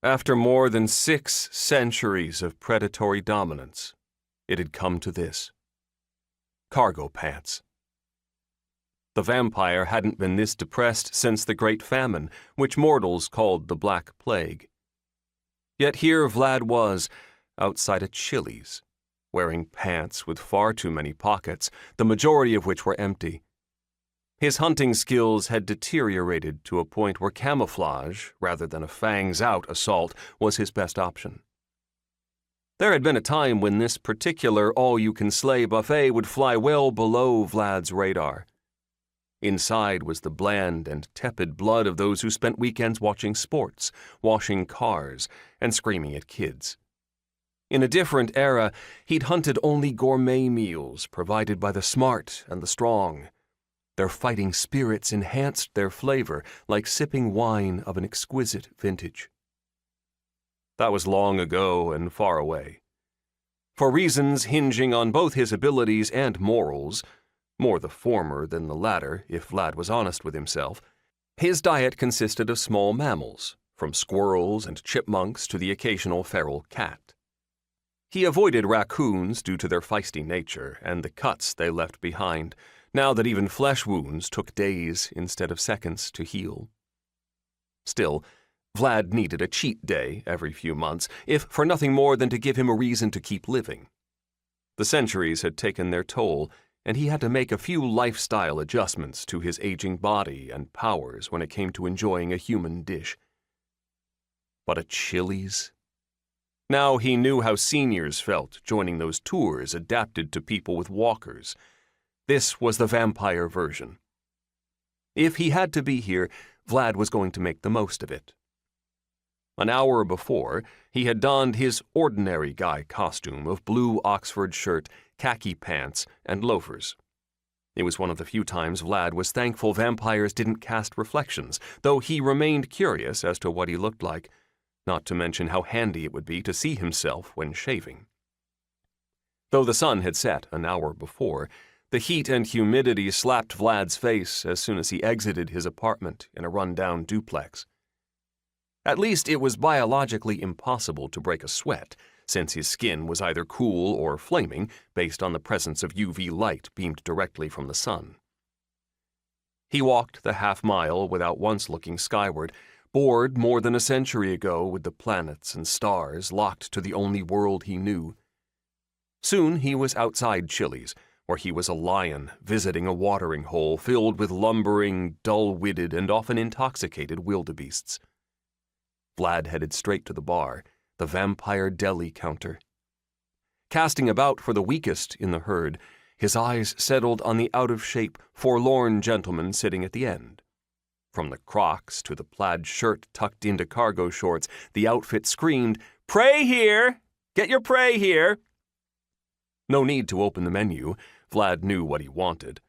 After more than 6 centuries of predatory dominance, it had come to this. Cargo pants. The vampire hadn't been this depressed since the Great Famine, which mortals called the Black Plague. Yet here Vlad was, outside a Chili's, wearing pants with far too many pockets, the majority of which were empty. His hunting skills had deteriorated to a point where camouflage, rather than a fangs-out assault, was his best option. There had been a time when this particular all-you-can-slay buffet would fly well below Vlad's radar. Inside was the bland and tepid blood of those who spent weekends watching sports, washing cars, and screaming at kids. In a different era, he'd hunted only gourmet meals provided by the smart and the strong. Their fighting spirits enhanced their flavor like sipping wine of an exquisite vintage. That was long ago and far away. For reasons hinging on both his abilities and morals, more the former than the latter if Vlad was honest with himself, his diet consisted of small mammals, from squirrels and chipmunks to the occasional feral cat. He avoided raccoons due to their feisty nature and the cuts they left behind, now that even flesh wounds took days instead of seconds to heal. Still, Vlad needed a cheat day every few months, if for nothing more than to give him a reason to keep living. The centuries had taken their toll, and he had to make a few lifestyle adjustments to his aging body and powers when it came to enjoying a human dish. But a Chili's? Now he knew how seniors felt joining those tours adapted to people with walkers. This was the vampire version. If he had to be here, Vlad was going to make the most of it. An hour before, he had donned his ordinary guy costume of blue Oxford shirt, khaki pants, and loafers. It was one of the few times Vlad was thankful vampires didn't cast reflections, though he remained curious as to what he looked like, not to mention how handy it would be to see himself when shaving. Though the sun had set an hour before, the heat and humidity slapped Vlad's face as soon as he exited his apartment in a run-down duplex. At least it was biologically impossible to break a sweat, since his skin was either cool or flaming based on the presence of UV light beamed directly from the sun. He walked the half-mile without once looking skyward, bored more than a century ago with the planets and stars locked to the only world he knew. Soon he was outside Chili's, where he was a lion visiting a watering hole filled with lumbering, dull-witted, and often intoxicated wildebeests. Vlad headed straight to the bar, the vampire deli counter. Casting about for the weakest in the herd, his eyes settled on the out-of-shape, forlorn gentleman sitting at the end. From the Crocs to the plaid shirt tucked into cargo shorts, the outfit screamed, "Prey here! Get your prey here!" No need to open the menu. Vlad knew what he wanted.